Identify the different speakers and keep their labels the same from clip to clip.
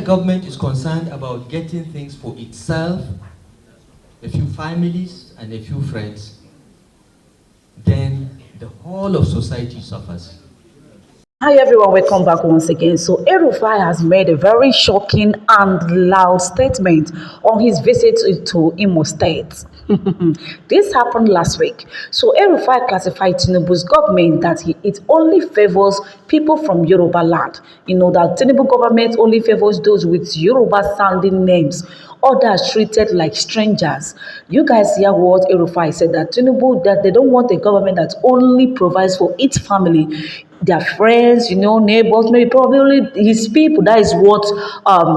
Speaker 1: government is concerned about getting things for itself, a few families and a few friends, then the whole of society suffers.
Speaker 2: Hi everyone, welcome back once again. So El-Rufai has made a very shocking and loud statement on his visit to Imo State. This happened last week. So El-Rufai classified Tinubu's government that it only favors people from Yoruba land. You know that Tinubu government only favors those with Yoruba-sounding names. Others treated like strangers. You guys hear what El-Rufai said, that Tinubu, that they don't want a government that only provides for its family, their friends, neighbors, maybe probably his people. That is what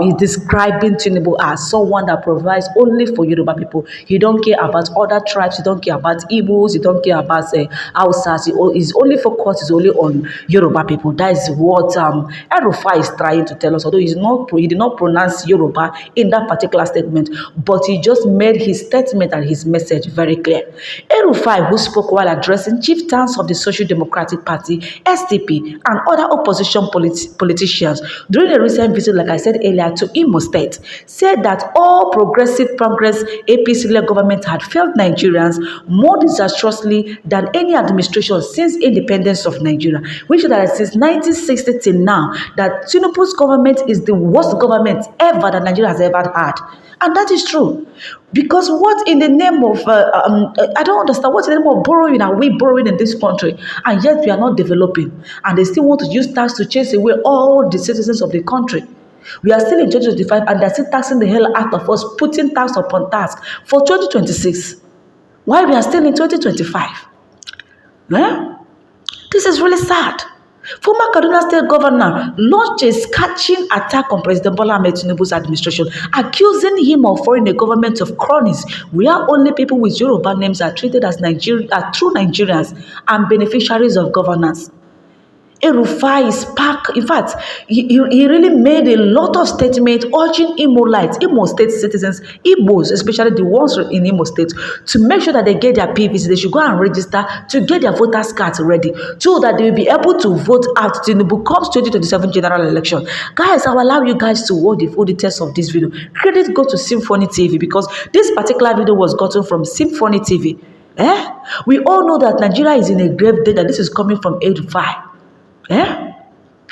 Speaker 2: he's describing Tinubu as, someone that provides only for Yoruba people. He don't care about other tribes. He don't care about Igbos. He don't care about Hausas. His only focus is only on Yoruba people. That is what El-Rufai is trying to tell us. Although he did not pronounce Yoruba in that particular statement, but he just made his statement and his message very clear. El-Rufai, who spoke while addressing chieftains of the Social Democratic Party, SDP, and other opposition politicians during a recent visit, like I said earlier, to Imo State, said that all Progressive Progress APC-led government had failed Nigerians more disastrously than any administration since independence of Nigeria, which is that since 1960 till now, that Tinubu's government is the worst government ever that Nigeria has ever had. And that is true. Because what in the name of, I don't understand, what's in the name of borrowing are we borrowing in this country? And yet we are not developing. And they still want to use tax to chase away all the citizens of the country. We are still in 2025 and they're still taxing the hell out of us, putting tax upon tax for 2026. While we are still in 2025. This is really sad. Former Kaduna State Governor launched a scathing attack on President Bola Ahmed Tinubu's administration, accusing him of forming a government of cronies, where only people with Yoruba names are treated as true Nigerians and beneficiaries of governance. El-Rufai is back. In fact, he really made a lot of statements urging Imo State citizens, Igbos, especially the ones in Imo State, to make sure that they get their PVC. They should go and register to get their voters' cards ready so that they will be able to vote out Tinubu comes 2027 general election. Guys, I will allow you guys to watch the full details of this video. Credit go to Symphony TV because this particular video was gotten from Symphony TV. We all know that Nigeria is in a grave danger. This is coming from El-Rufai.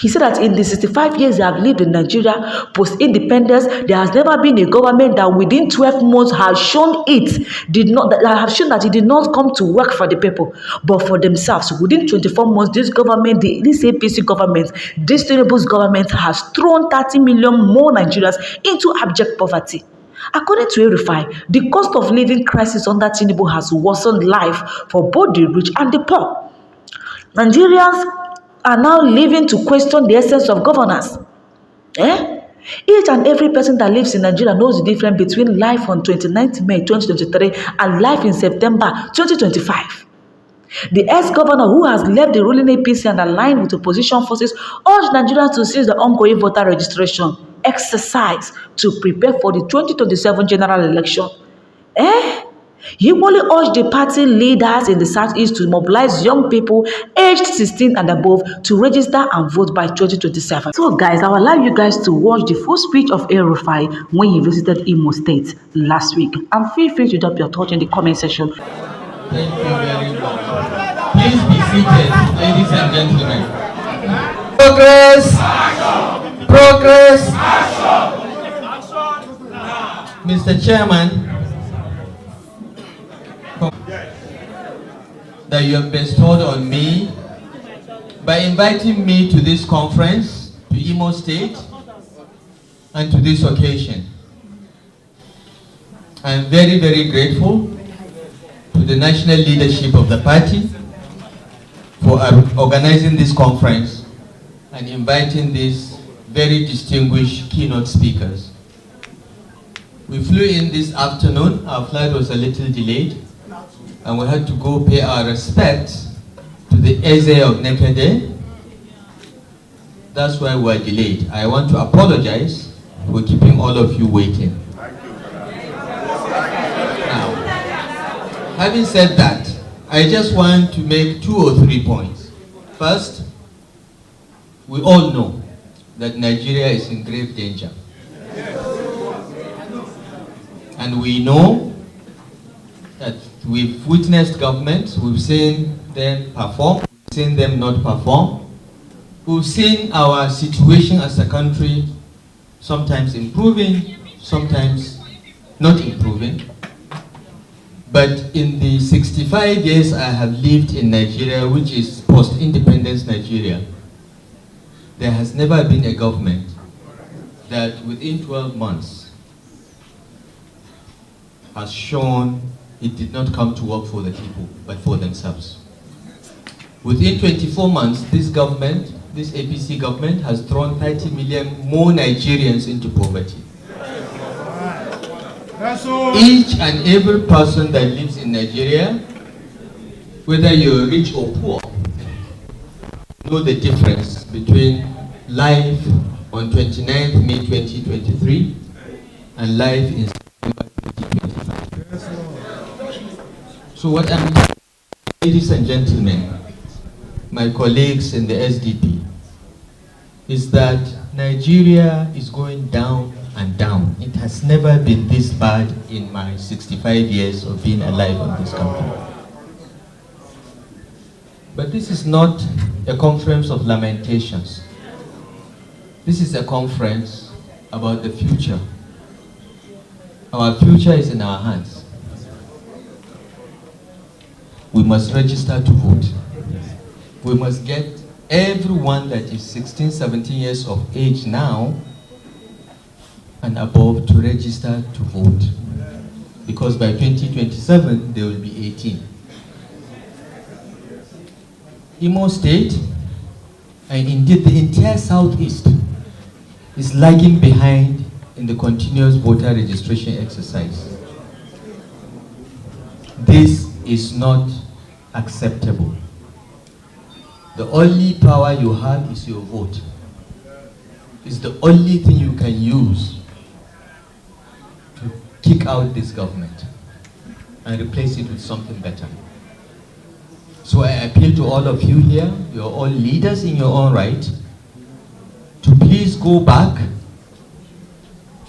Speaker 2: He said that in the 65 years they have lived in Nigeria post-independence, there has never been a government that within 12 months has shown that it did not come to work for the people, but for themselves. Within 24 months, this government, this APC government, this Tinubu's government has thrown 30 million more Nigerians into abject poverty. According to El-Rufai, the cost of living crisis under Tinubu has worsened life for both the rich and the poor. Nigerians are now living to question the essence of governance. Each and every person that lives in Nigeria knows the difference between life on 29th May 2023 and life in September 2025. The ex-governor who has left the ruling APC and aligned with opposition forces urged Nigerians to seize the ongoing voter registration exercise to prepare for the 2027 general election. He only urged the party leaders in the southeast to mobilize young people aged 16 and above to register and vote by 2027. So guys, I will allow you guys to watch the full speech of El-Rufai when he visited Imo State last week. And feel free to drop your thoughts in the comment section.
Speaker 1: Thank you very much. Please be seated, ladies and gentlemen. Progress! Action! Progress! Action! Mr. Chairman, that you have bestowed on me by inviting me to this conference, to Imo State, and to this occasion. I am very, very grateful to the national leadership of the party for organizing this conference and inviting these very distinguished keynote speakers. We flew in this afternoon. Our flight was a little delayed, and we had to go pay our respects to the Eze of Nekede. That's why we were delayed. I want to apologize for keeping all of you waiting. Now, having said that, I just want to make 2 or 3 points. First, we all know that Nigeria is in grave danger. And we know that we've witnessed governments, we've seen them perform, we've seen them not perform. We've seen our situation as a country sometimes improving, sometimes not improving. But in the 65 years I have lived in Nigeria, which is post-independence Nigeria, there has never been a government that within 12 months has shown it did not come to work for the people, but for themselves. Within 24 months, this government, this APC government, has thrown 30 million more Nigerians into poverty. Each and every person that lives in Nigeria, whether you're rich or poor, know the difference between life on 29th May 2023 and life in September 2025. So what I'm saying, ladies and gentlemen, my colleagues in the SDP, is that Nigeria is going down and down. It has never been this bad in my 65 years of being alive in this country. But this is not a conference of lamentations. This is a conference about the future. Our future is in our hands. We must register to vote. We must get everyone that is 16, 17 years of age now and above to register to vote. Because by 2027, they will be 18. Imo State, and indeed the entire Southeast, is lagging behind in the continuous voter registration exercise. This is not acceptable. The only power you have is your vote. It's the only thing you can use to kick out this government and replace it with something better. So I appeal to all of you here, you're all leaders in your own right, to please go back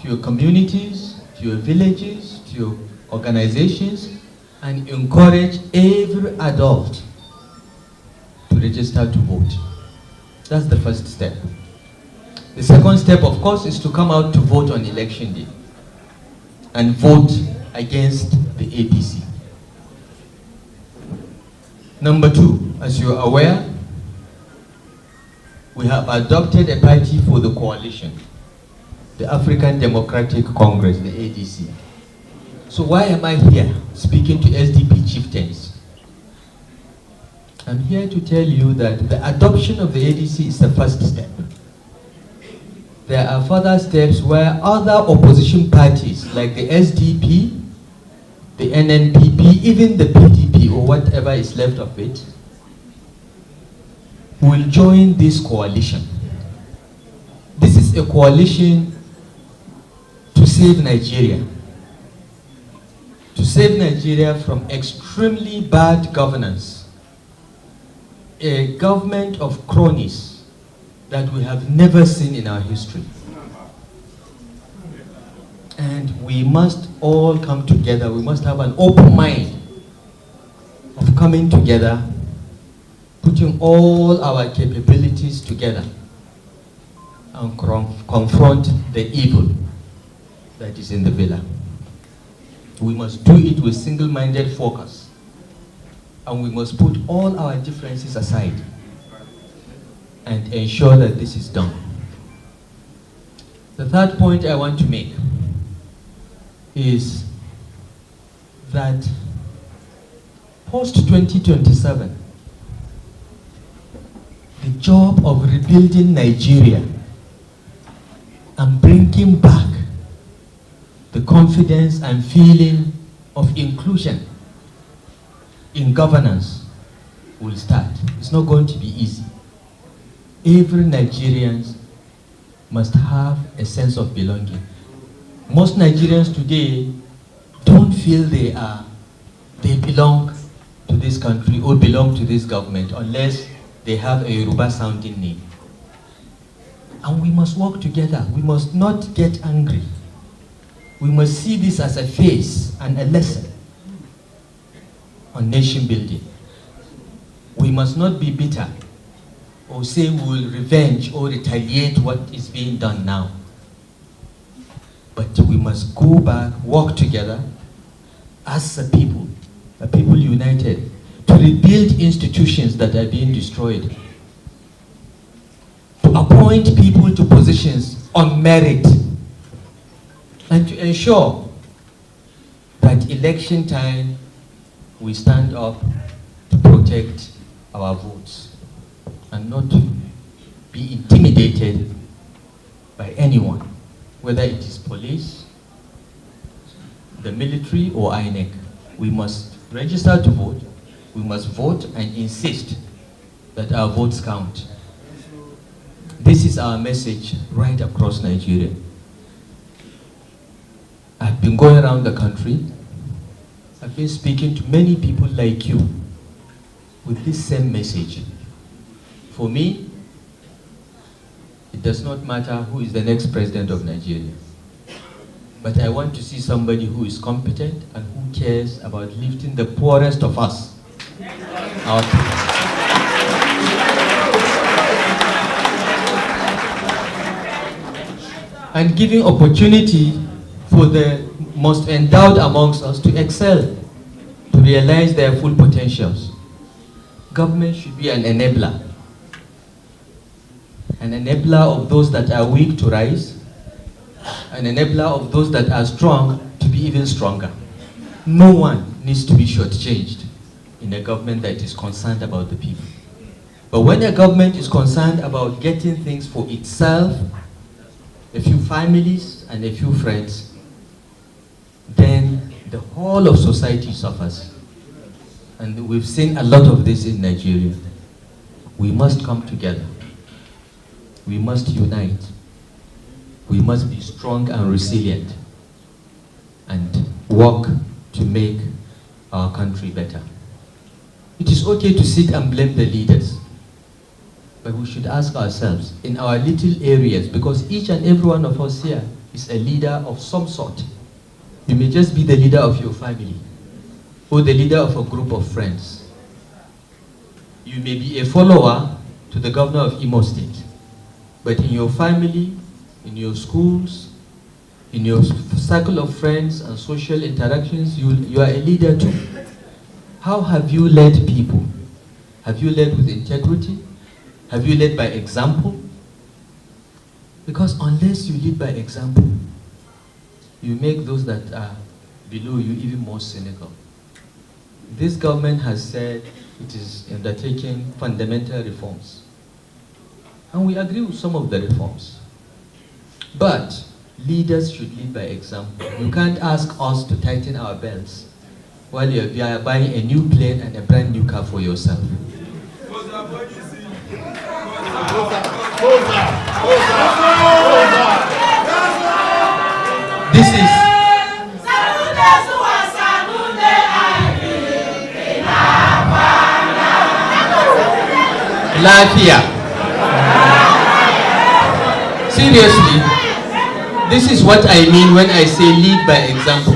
Speaker 1: to your communities, to your villages, to your organizations, and encourage every adult to register to vote. That's the first step. The second step, of course, is to come out to vote on election day and vote against the APC. Number two, as you are aware, we have adopted a party for the coalition, the African Democratic Congress, the ADC. So why am I here speaking to SDP chieftains? I'm here to tell you that the adoption of the ADC is the first step. There are further steps where other opposition parties like the SDP, the NNPP, even the PDP or whatever is left of it, will join this coalition. This is a coalition to save Nigeria. To save Nigeria from extremely bad governance. A government of cronies that we have never seen in our history. And we must all come together. We must have an open mind of coming together, putting all our capabilities together and confront the evil that is in the villa. We must do it with single-minded focus, and we must put all our differences aside and ensure that this is done. The third point I want to make is that post-2027, the job of rebuilding Nigeria and bringing back the confidence and feeling of inclusion in governance will start. It's not going to be easy. Every Nigerian must have a sense of belonging. Most Nigerians today don't feel they belong to this country or belong to this government unless they have a Yoruba-sounding name. And we must work together. We must not get angry. We must see this as a phase and a lesson on nation building. We must not be bitter or say we will revenge or retaliate what is being done now. But we must go back, work together as a people united, to rebuild institutions that are being destroyed, to appoint people to positions on merit, and to ensure that election time we stand up to protect our votes and not to be intimidated by anyone, whether it is police, the military, or INEC. We must register to vote, we must vote and insist that our votes count. This is our message right across Nigeria. I've been going around the country. I've been speaking to many people like you with this same message. For me, it does not matter who is the next president of Nigeria. But I want to see somebody who is competent and who cares about lifting the poorest of us, our people. And giving opportunity for the most endowed amongst us to excel, to realize their full potentials. Government should be an enabler of those that are weak to rise, an enabler of those that are strong to be even stronger. No one needs to be shortchanged in a government that is concerned about the people. But when a government is concerned about getting things for itself, a few families and a few friends, then the whole of society suffers. And we've seen a lot of this in Nigeria. We must come together. We must unite. We must be strong and resilient and work to make our country better. It is okay to sit and blame the leaders, but we should ask ourselves in our little areas, because each and every one of us here is a leader of some sort. You may just be the leader of your family or the leader of a group of friends. You may be a follower to the governor of Imo State, but in your family, in your schools, in your circle of friends and social interactions, you are a leader too. How have you led people? Have you led with integrity? Have you led by example? Because unless you lead by example, you make those that are below you even more cynical. This government has said it is undertaking fundamental reforms. And we agree with some of the reforms. But leaders should lead by example. You can't ask us to tighten our belts while you are buying a new plane and a brand new car for yourself. This is Lafiya. Seriously, this is what I mean when I say lead by example.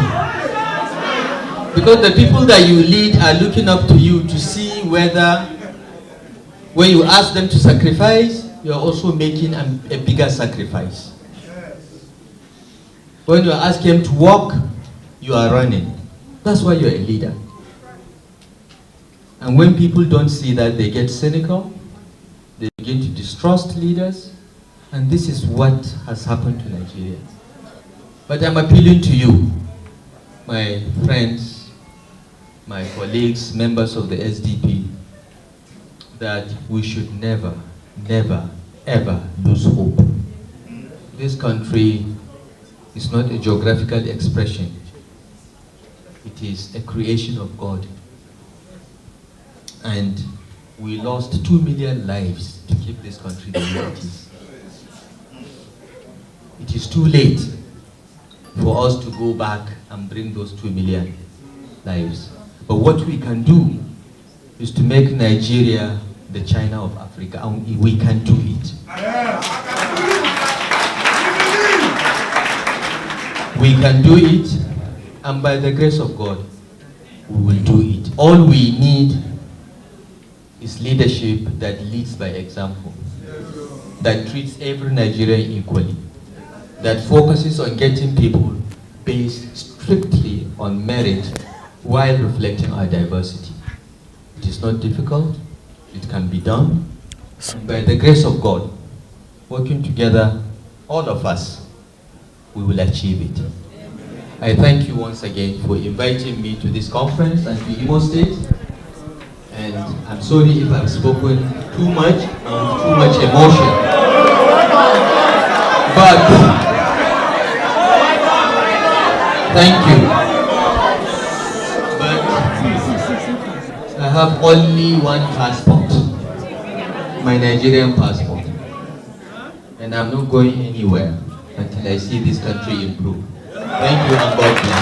Speaker 1: Because the people that you lead are looking up to you to see whether, when you ask them to sacrifice, you are also making a bigger sacrifice. When you ask them to walk, you are running. That's why you're a leader. And when people don't see that, they get cynical, they begin to distrust leaders, and this is what has happened to Nigeria. But I'm appealing to you, my friends, my colleagues, members of the SDP, that we should never, never, ever lose hope. This country is not a geographical expression. It is a creation of God. And we lost 2 million lives to keep this country the way it is. It is too late for us to go back and bring those 2 million lives. But what we can do is to make Nigeria the China of Africa, and we can do it. We can do it, and by the grace of God, we will do it. All we need is leadership that leads by example, that treats every Nigerian equally, that focuses on getting people based strictly on merit while reflecting our diversity. It is not difficult, it can be done. By the grace of God, working together, all of us, we will achieve it. I thank you once again for inviting me to this conference and to Imo State. And I'm sorry if I've spoken too much and with too much emotion. But thank you. But I have only one passport, my Nigerian passport. And I'm not going anywhere until I see this country improve. Thank you and God bless.